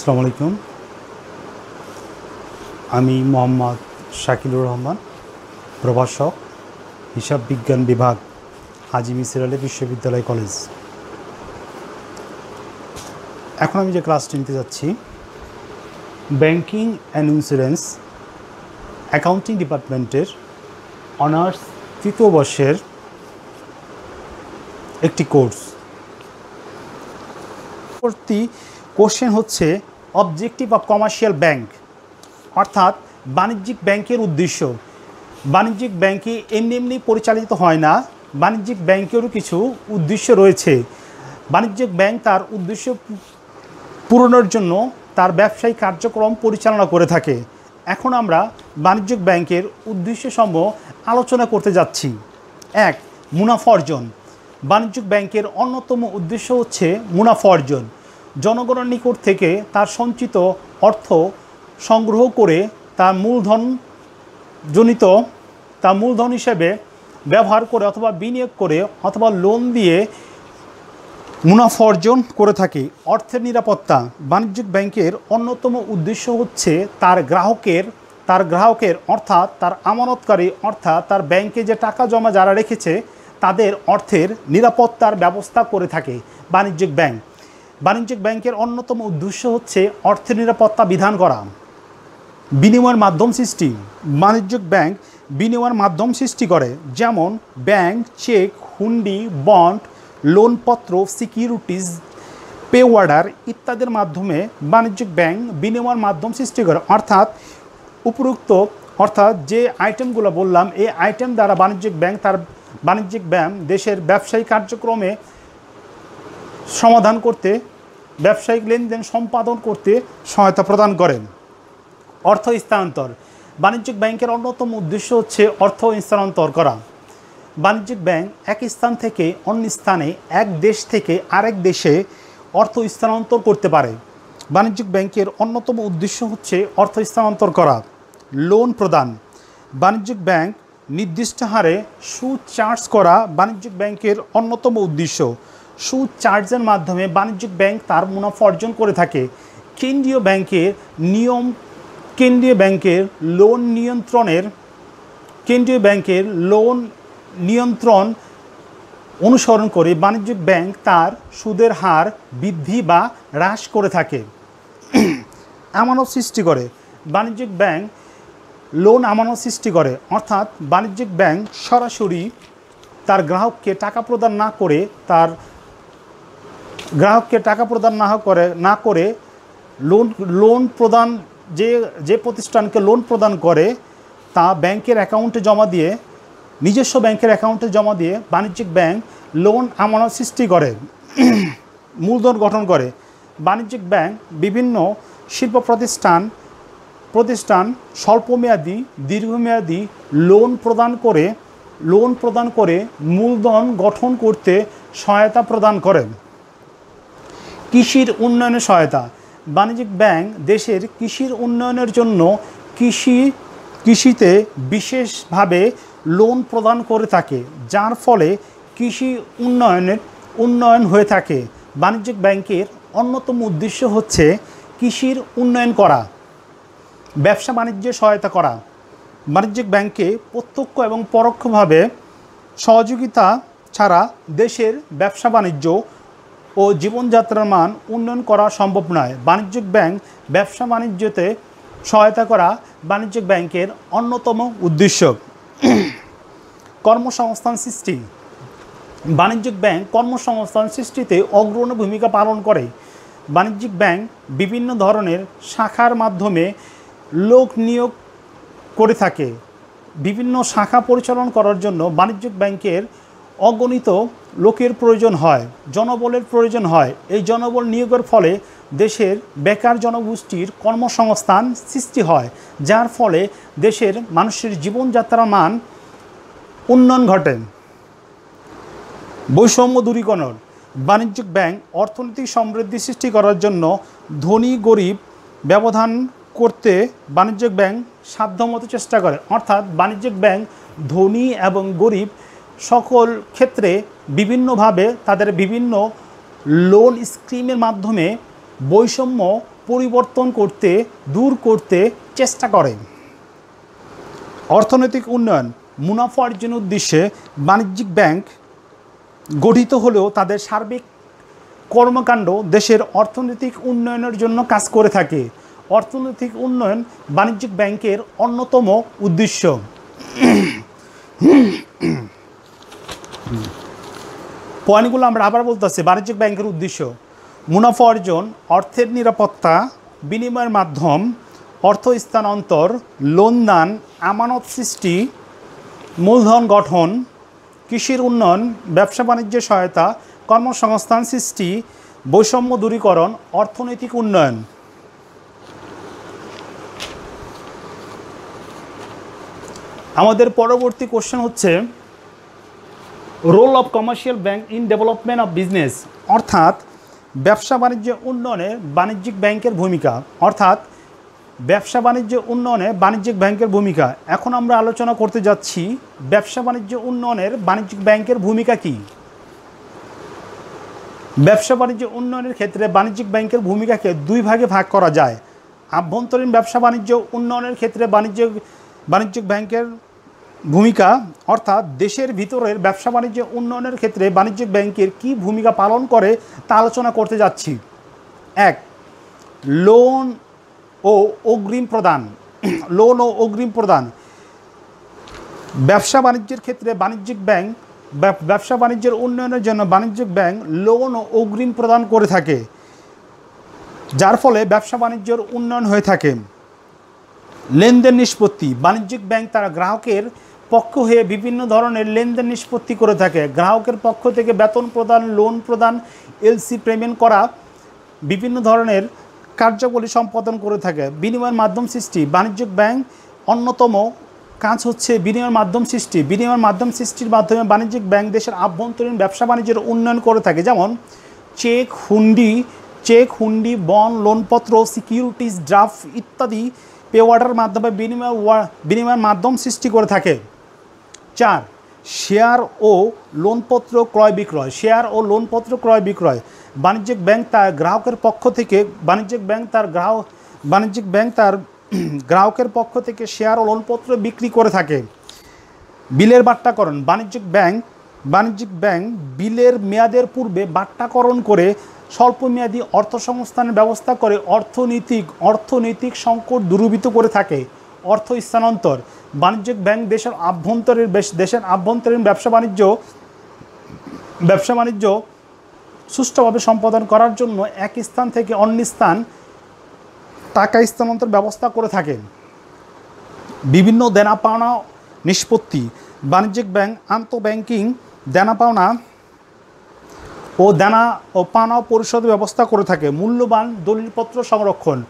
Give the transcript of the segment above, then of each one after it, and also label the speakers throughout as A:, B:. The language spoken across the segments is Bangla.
A: আসসালামু আলাইকুম। আমি মোহাম্মদ শাকিলুর রহমান, প্রভাষক, হিসাব বিজ্ঞান বিভাগ, হাজি মিসির বিশ্ববিদ্যালয় কলেজ। এখন আমি যে ক্লাসটি নিতে যাচ্ছি, ব্যাংকিং অ্যান্ড ইন্স্যুরেন্স অ্যাকাউন্টিং ডিপার্টমেন্টের অনার্স তৃতীয় বর্ষের একটি কোর্স। পরবর্তী কোশ্চেন হচ্ছে অবজেক্টিভ অফ কমার্শিয়াল ব্যাংক, অর্থাৎ বাণিজ্যিক ব্যাংকের উদ্দেশ্য। বাণিজ্যিক ব্যাংকে এমনি পরিচালিত হয় না, বাণিজ্যিক ব্যাংকেরও কিছু উদ্দেশ্য রয়েছে। বাণিজ্যিক ব্যাংক তার উদ্দেশ্য পূরণের জন্য তার ব্যবসায়িক কার্যক্রম পরিচালনা করে থাকে। এখন আমরা বাণিজ্যিক ব্যাংকের উদ্দেশ্যসমূহ আলোচনা করতে যাচ্ছি। 1. মুনাফা অর্জন। বাণিজ্যিক ব্যাংকের অন্যতম উদ্দেশ্য হচ্ছে মুনাফা অর্জন। জনগণের নিকট থেকে তার সঞ্চিত অর্থ সংগ্রহ করে তার মূলধন হিসেবে ব্যবহার করে অথবা বিনিয়োগ করে অথবা লোন দিয়ে মুনাফা অর্জন করে থাকে। অর্থের নিরাপত্তা। বাণিজ্যিক ব্যাংকের অন্যতম উদ্দেশ্য হচ্ছে তার গ্রাহকের অর্থাৎ তার আমানতকারী অর্থাৎ তার ব্যাংকে যে টাকা জমা যারা রেখেছে তাদের অর্থের নিরাপত্তার ব্যবস্থা করে থাকে বাণিজ্যিক ব্যাংক। বাণিজ্যিক ব্যাংকের অন্যতম উদ্দেশ্য হচ্ছে অর্থের নিরাপত্তা বিধান করা। বিনিময়ের মাধ্যম সৃষ্টি। বাণিজ্যিক ব্যাংক বিনিময়ের মাধ্যম সৃষ্টি করে, যেমন ব্যাংক, চেক, হুন্ডি, বন্ড, লোনপত্র, সিকিউরিটিজ, পে অর্ডার ইত্যাদির মাধ্যমে বাণিজ্যিক ব্যাংক বিনিময়ের মাধ্যম সৃষ্টি করে। অর্থাৎ যে আইটেমগুলো বললাম, এই আইটেম দ্বারা বাণিজ্যিক ব্যাংক দেশের ব্যবসায়িক কার্যক্রমে সমাধান করতে, ব্যবসায়িক লেনদেন সম্পাদন করতে সহায়তা প্রদান করেন। অর্থ স্থানান্তর। বাণিজ্যিক ব্যাংকের অন্যতম উদ্দেশ্য হচ্ছে অর্থ স্থানান্তর করা। বাণিজ্যিক ব্যাংক এক স্থান থেকে অন্য স্থানে, এক দেশ থেকে আরেক দেশে অর্থ স্থানান্তর করতে পারে। বাণিজ্যিক ব্যাংকের অন্যতম উদ্দেশ্য হচ্ছে অর্থ স্থানান্তর করা। লোন প্রদান। বাণিজ্যিক ব্যাংক নির্দিষ্ট হারে সুদ চার্জ করা বাণিজ্যিক ব্যাংকের অন্যতম উদ্দেশ্য। সুদ চার্জের মাধ্যমে বাণিজ্যিক ব্যাংক তার মুনাফা অর্জন করে থাকে। কেন্দ্রীয় ব্যাংকের লোন নিয়ন্ত্রণ অনুসরণ করে বাণিজ্যিক ব্যাংক তার সুদের হার বৃদ্ধি বা হ্রাস করে থাকে। আমানত সৃষ্টি করে। বাণিজ্যিক ব্যাংক লোন আমানত সৃষ্টি করে, অর্থাৎ বাণিজ্যিক ব্যাংক সরাসরি তার গ্রাহককে টাকা প্রদান না করে লোন প্রদান যে প্রতিষ্ঠানকে লোন প্রদান করে তা ব্যাংকের অ্যাকাউন্টে জমা দিয়ে, নিজস্ব ব্যাংকের অ্যাকাউন্টে জমা দিয়ে বাণিজ্যিক ব্যাংক লোন আমানত সৃষ্টি করে, মূলধন গঠন করে। বাণিজ্যিক ব্যাংক বিভিন্ন শিল্প প্রতিষ্ঠান স্বল্পমেয়াদী, দীর্ঘমেয়াদী লোন প্রদান করে মূলধন গঠন করতে সহায়তা প্রদান করে। কৃষির উন্নয়নে সহায়তা। বাণিজ্যিক ব্যাংক দেশের কৃষির উন্নয়নের জন্য কৃষিতে বিশেষভাবে লোন প্রদান করে থাকে, যার ফলে কৃষি উন্নয়ন হয়ে থাকে। বাণিজ্যিক ব্যাংকের অন্যতম উদ্দেশ্য হচ্ছে কৃষির উন্নয়ন করা, ব্যবসা বাণিজ্যে সহায়তা করা। বাণিজ্যিক ব্যাংকে প্রত্যক্ষ এবং পরোক্ষভাবে সহযোগিতা ছাড়া দেশের ব্যবসা বাণিজ্য ও জীবনযাত্রার মান উন্নয়ন করা সম্ভব নয়। বাণিজ্যিক ব্যাংক ব্যবসা বাণিজ্যতে সহায়তা করা বাণিজ্যিক ব্যাংকের অন্যতম উদ্দেশ্য। কর্মসংস্থান সৃষ্টি। বাণিজ্যিক ব্যাংক কর্মসংস্থান সৃষ্টিতে অগ্রণী ভূমিকা পালন করে। বাণিজ্যিক ব্যাংক বিভিন্ন ধরনের শাখার মাধ্যমে লোক নিয়োগ করে থাকে। বিভিন্ন শাখা পরিচালনা করার জন্য বাণিজ্যিক ব্যাংকের অগণিত লোকের প্রয়োজন হয়, জনবলের প্রয়োজন হয়। এই জনবল নিয়োগের ফলে দেশের বেকার জনগোষ্ঠীর কর্মসংস্থান সৃষ্টি হয়, যার ফলে দেশের মানুষের জীবনযাত্রার মান উন্নয়ন ঘটে। বৈষম্য দূরীকরণ। বাণিজ্যিক ব্যাংক অর্থনৈতিক সমৃদ্ধি সৃষ্টি করার জন্য ধনী গরিব ব্যবধান করতে বাণিজ্যিক ব্যাংক সাধ্যমতো চেষ্টা করে, অর্থাৎ বাণিজ্যিক ব্যাংক ধনী এবং গরিব সকল ক্ষেত্রে বিভিন্নভাবে তাদের বিভিন্ন লোন স্কিমের মাধ্যমে বৈষম্য পরিবর্তন করতে, দূর করতে চেষ্টা করে। অর্থনৈতিক উন্নয়ন, মুনাফা অর্জনের উদ্দেশ্যে বাণিজ্যিক ব্যাংক গঠিত হলেও তাদের সার্বিক কর্মকাণ্ড দেশের অর্থনৈতিক উন্নয়নের জন্য কাজ করে থাকে। অর্থনৈতিক উন্নয়ন বাণিজ্যিক ব্যাংকের অন্যতম উদ্দেশ্য। পয়েন্টগুলো আমরা আবার বলতেছি। বাণিজ্যিক ব্যাংকের উদ্দেশ্য: মুনাফা অর্জন, অর্থের নিরাপত্তা, বিনিময়ের মাধ্যম, অর্থ স্থানান্তর, লোন দান, আমানত সৃষ্টি, মূলধন গঠন, কৃষির উন্নয়ন, ব্যবসা বাণিজ্যের সহায়তা, কর্মসংস্থান সৃষ্টি, বৈষম্য দূরীকরণ, অর্থনৈতিক উন্নয়ন। আমাদের পরবর্তী কোশ্চেন হচ্ছে role of commercial bank in development of business, অর্থাৎ ব্যবসা বাণিজ্য উন্নয়নে বাণিজ্যিক ব্যাংকের ভূমিকা। অর্থাৎ ব্যবসা বাণিজ্য উন্নয়নে বাণিজ্যিক ব্যাংকের ভূমিকা। এখন আমরা আলোচনা করতে যাচ্ছি ব্যবসা বাণিজ্য উন্নয়নের বাণিজ্যিক ব্যাংকের ভূমিকা কী। ব্যবসা বাণিজ্য উন্নয়নের ক্ষেত্রে বাণিজ্যিক ব্যাংকের ভূমিকাকে দুই ভাগে ভাগ করা যায়। আভ্যন্তরীণ ব্যবসা বাণিজ্য উন্নয়নের ক্ষেত্রে বাণিজ্যিক ব্যাংকের ভূমিকা, অর্থাৎ দেশের ভিতরের ব্যবসা বাণিজ্য উন্নয়নের ক্ষেত্রে বাণিজ্যিক ব্যাংকের কী ভূমিকা পালন করে তা আলোচনা করতে যাচ্ছি। 1. লোন ও অগ্রিম প্রদান। লোন ও অগ্রিম প্রদান। ব্যবসা বাণিজ্যের ক্ষেত্রে বাণিজ্যিক ব্যাংক ব্যবসা বাণিজ্যের উন্নয়নের জন্য বাণিজ্যিক ব্যাংক লোন ও অগ্রিম প্রদান করে থাকে, যার ফলে ব্যবসা বাণিজ্যের উন্নয়ন হয়ে থাকে। লেনদেন নিষ্পত্তি। বাণিজ্যিক ব্যাংক তারা গ্রাহকের পক্ষ হয়ে বিভিন্ন ধরনের লেনদেন নিষ্পত্তি করে থাকে। গ্রাহকের পক্ষ থেকে বেতন প্রদান, লোন প্রদান, এলসি পেমেন্ট করা, বিভিন্ন ধরনের কার্যাবলী সম্পাদন করে থাকে। বিনিময়ের মাধ্যম সৃষ্টি। বাণিজ্যিক ব্যাংক অন্যতম কাজ হচ্ছে বিনিময়ের মাধ্যম সৃষ্টি। বিনিময়ের মাধ্যম সৃষ্টির মাধ্যমে বাণিজ্যিক ব্যাংক দেশের আভ্যন্তরীণ ব্যবসা বাণিজ্যের উন্নয়ন করে থাকে, যেমন চেক, হুন্ডি, বন্ড, লোনপত্র, সিকিউরিটিজ, ড্রাফট ইত্যাদি পে অর্ডারের মাধ্যমে বিনিময়ের মাধ্যম সৃষ্টি করে থাকে। 4. শেয়ার ও লোনপত্র ক্রয় বিক্রয়। শেয়ার ও লোনপত্র ক্রয় বিক্রয়। বাণিজ্যিক ব্যাংক তার গ্রাহকের পক্ষ থেকে গ্রাহকের পক্ষ থেকে শেয়ার ও লোনপত্র বিক্রি করে থাকে। বিলের বাট্টাকরণ। বাণিজ্যিক ব্যাংক বিলের মেয়াদের পূর্বে বাট্টাকরণ করে স্বল্পমেয়াদী অর্থ সংস্থানের ব্যবস্থা করে অর্থনৈতিক সংকট দূরীভূত করে থাকে। অর্থ স্থানান্তর। বাণিজ্যিক ব্যাংক দেশের আভ্যন্তরীণ ব্যবসা বাণিজ্য সুষ্ঠুভাবে সম্পাদন করার জন্য এক স্থান থেকে অন্য স্থান টাকা স্থানান্তর ব্যবস্থা করে থাকে। বিভিন্ন দেনা পাওনা নিষ্পত্তি। বাণিজ্যিক ব্যাংক আন্তঃব্যাংকিং দেনা পাওনা পরিশোধের ব্যবস্থা করে থাকে। মূল্যবান দলিলপত্র সংরক্ষণ।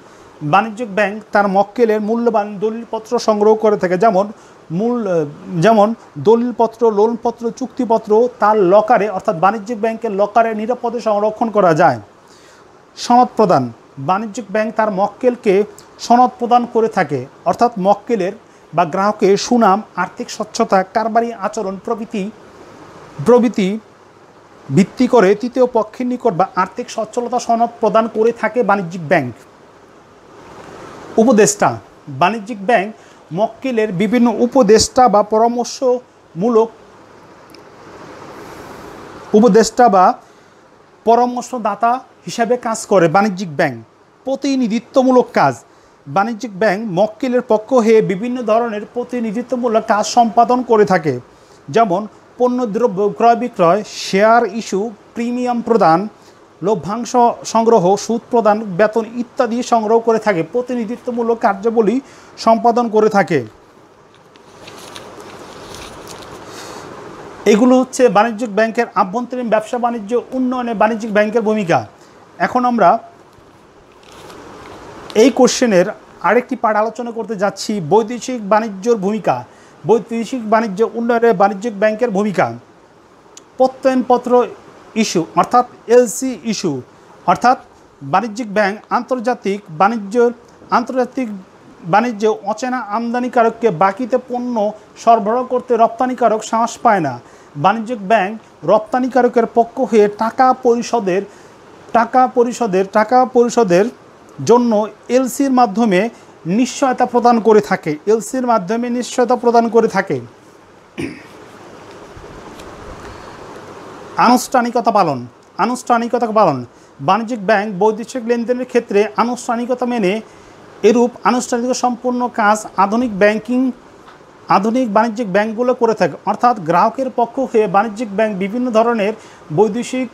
A: বাণিজ্যিক ব্যাংক তার মক্কেলের মূল্যবান দলিলপত্র সংগ্রহ করে থাকে, যেমন দলিলপত্র, লোনপত্র, চুক্তিপত্র তার লকারে, অর্থাৎ বাণিজ্যিক ব্যাংকের লকারে নিরাপদে সংরক্ষণ করা যায়। সনদ প্রদান। বাণিজ্যিক ব্যাংক তার মক্কেলকে সনদ প্রদান করে থাকে, অর্থাৎ মক্কেলের বা গ্রাহকের সুনাম, আর্থিক স্বচ্ছতা, কারবারি আচরণ প্রভৃতি ভিত্তি করে তৃতীয় পক্ষের নিকট বা আর্থিক সচ্ছলতা সনদ প্রদান করে থাকে বাণিজ্যিক ব্যাংক। উপদেষ্টা। বাণিজ্যিক ব্যাংক মক্কেলের বিভিন্ন উপদেষ্টা বা পরামর্শদাতা হিসাবে কাজ করে। বাণিজ্যিক ব্যাংক প্রতিনিধিত্বমূলক কাজ। বাণিজ্যিক ব্যাংক মক্কেলের পক্ষ হয়ে বিভিন্ন ধরনের প্রতিনিধিত্বমূলক কাজ সম্পাদন করে থাকে, যেমন পণ্যদ্রব্য ক্রয় বিক্রয়, শেয়ার ইস্যু, প্রিমিয়াম প্রদান, লভ্যাংশ সংগ্রহ, সুদ প্রদান, বেতন ইত্যাদি সংগ্রহ করে থাকে। প্রতিনিধিত্বমূলক কার্যাবলী সম্পাদন করে থাকে। এগুলো হচ্ছে বাণিজ্যিক ব্যাংকের আভ্যন্তরীণ ব্যবসা বাণিজ্য উন্নয়নে বাণিজ্যিক ব্যাংকের ভূমিকা। এখন আমরা এই কোশ্চেনের আরেকটি পার্ট আলোচনা করতে যাচ্ছি, বৈদেশিক বাণিজ্যর ভূমিকা। বৈদেশিক বাণিজ্য উন্নয়নে বাণিজ্যিক ব্যাংকের ভূমিকা। প্রত্যয়নপত্র ইস্যু, অর্থাৎ এলসি ইস্যু, অর্থাৎ বাণিজ্যিক ব্যাংক আন্তর্জাতিক বাণিজ্য অচেনা আমদানিকারককে বাকিতে পণ্য সরবরাহ করতে রপ্তানিকারক সাহস পায় না। বাণিজ্যিক ব্যাংক রপ্তানিকারকের পক্ষ হয়ে টাকা পরিশোধের জন্য এলসির মাধ্যমে নিশ্চয়তা প্রদান করে থাকে। এলসির মাধ্যমে নিশ্চয়তা প্রদান করে থাকে। আনুষ্ঠানিকতা পালন। আনুষ্ঠানিকতা পালন। বাণিজ্যিক ব্যাংক বৈদেশিক লেনদেনের ক্ষেত্রে আনুষ্ঠানিকতা মেনে এরূপ আনুষ্ঠানিকতা সম্পন্ন কাজ আধুনিক বাণিজ্যিক ব্যাংকগুলো করে থাকে। অর্থাৎ গ্রাহকের পক্ষ হয়ে বাণিজ্যিক ব্যাংক বিভিন্ন ধরনের বৈদেশিক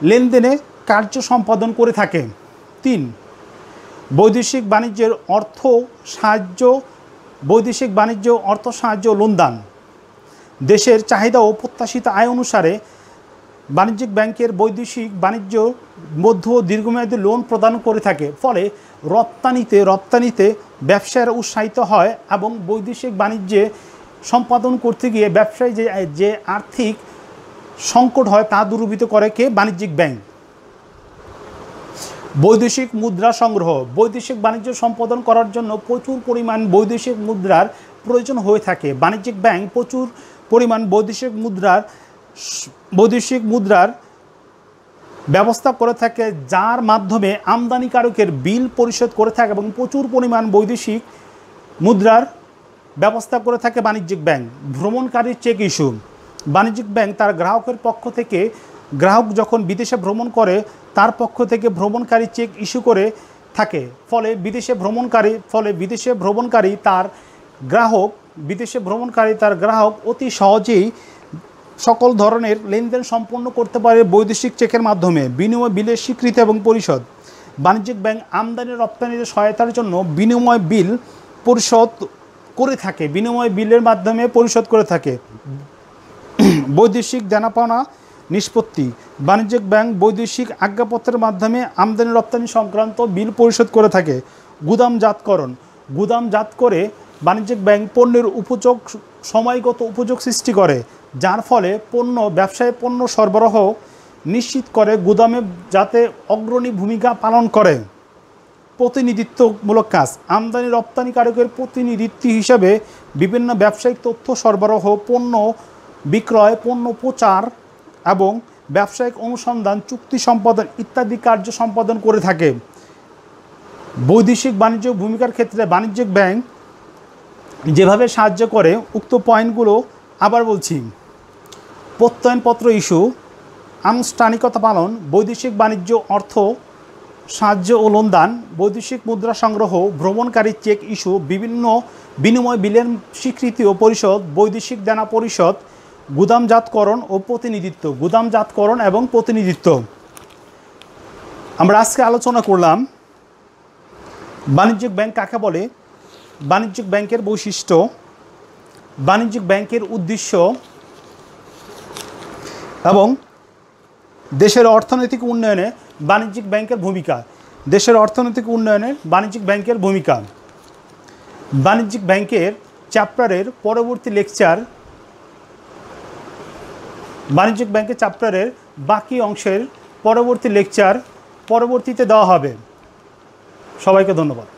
A: লেনদেনে কার্য সম্পাদন করে থাকে। 3. বৈদেশিক বাণিজ্যের অর্থ সাহায্য। বৈদেশিক বাণিজ্য অর্থ সাহায্য লোনদান। দেশের চাহিদা ও প্রত্যাশিত আয় অনুসারে বাণিজ্যিক ব্যাংকের বৈদেশিক বাণিজ্য মধ্য ও দীর্ঘমেয়াদী লোন প্রদান করে থাকে। ফলে রপ্তানিতে ব্যবসায়ীরা উৎসাহিত হয় এবং বৈদেশিক বাণিজ্যে সম্পাদন করতে গিয়ে ব্যবসায়ী যে আর্থিক সংকট হয় তা দূরীভূত করে কে? বাণিজ্যিক ব্যাংক। বৈদেশিক মুদ্রা সংগ্রহ। বৈদেশিক বাণিজ্য সম্পাদন করার জন্য প্রচুর পরিমাণ বৈদেশিক মুদ্রার প্রয়োজন হয়ে থাকে। বাণিজ্যিক ব্যাংক প্রচুর পরিমাণ বৈদেশিক মুদ্রার ব্যবস্থা করে থাকে, যার মাধ্যমে আমদানিকারকের বিল পরিশোধ করে থাকে এবং প্রচুর পরিমাণ বৈদেশিক মুদ্রার ব্যবস্থা করে থাকে বাণিজ্যিক ব্যাংক। ভ্রমণকারী চেক ইস্যু। বাণিজ্যিক ব্যাংক তার গ্রাহকের পক্ষ থেকে, গ্রাহক যখন বিদেশে ভ্রমণ করে তার পক্ষ থেকে ভ্রমণকারী চেক ইস্যু করে থাকে। ফলে বিদেশে ভ্রমণকারী তার গ্রাহক অতি সহজেই সকল ধরনের লেনদেন সম্পন্ন করতে পারে বৈদেশিক চেকের মাধ্যমে। বিনিময় বিলের স্বীকৃতি এবং পরিশোধ। বাণিজ্যিক ব্যাংক আমদানি রপ্তানিতে সহায়তার জন্য বিনিময় বিল পরিশোধ করে থাকে। বিনিময় বিলের মাধ্যমে পরিশোধ করে থাকে। বৈদেশিক দেনাপাওনা নিষ্পত্তি। বাণিজ্যিক ব্যাংক বৈদেশিক আজ্ঞাপত্রের মাধ্যমে আমদানি রপ্তানি সংক্রান্ত বিল পরিশোধ করে থাকে। গুদামজাত করে বাণিজ্যিক ব্যাংক পণ্যের সময়গত উপযোগ সৃষ্টি করে, যার ফলে ব্যবসায় পণ্য সরবরাহ নিশ্চিত করে গুদামে যাতে অগ্রণী ভূমিকা পালন করে। প্রতিনিধিত্বমূলক কাজ। আমদানি রপ্তানিকারকের প্রতিনিধিত্ব হিসাবে বিভিন্ন ব্যবসায়িক তথ্য সরবরাহ, পণ্য বিক্রয়, পণ্য প্রচার এবং ব্যবসায়িক অনুসন্ধান, চুক্তি সম্পাদন ইত্যাদি কার্য সম্পাদন করে থাকে। বৈদেশিক বাণিজ্য ভূমিকার ক্ষেত্রে বাণিজ্যিক ব্যাংক যেভাবে সাহায্য করে উক্ত পয়েন্টগুলো আবার বলছি। প্রত্যয়নপত্র ইস্যু, আনুষ্ঠানিকতা পালন, বৈদেশিক বাণিজ্য অর্থ সাহায্য ও লোনদান, বৈদেশিক মুদ্রা সংগ্রহ, ভ্রমণকারী চেক ইস্যু, বিভিন্ন বিনিময় বিলের স্বীকৃতি ও পরিশোধ, বৈদেশিক দেনা পরিশোধ, গুদামজাতকরণ এবং প্রতিনিধিত্ব। আমরা আজকে আলোচনা করলাম বাণিজ্যিক ব্যাংক কাকে বলে, বাণিজ্যিক ব্যাংকের বৈশিষ্ট্য, বাণিজ্যিক ব্যাংকের উদ্দেশ্য এবং দেশের অর্থনৈতিক উন্নয়নে বাণিজ্যিক ব্যাংকের ভূমিকা। বাণিজ্যিক ব্যাংকের চ্যাপ্টারের বাকি অংশের পরবর্তী লেকচার পরবর্তীতে দেওয়া হবে। সবাইকে ধন্যবাদ।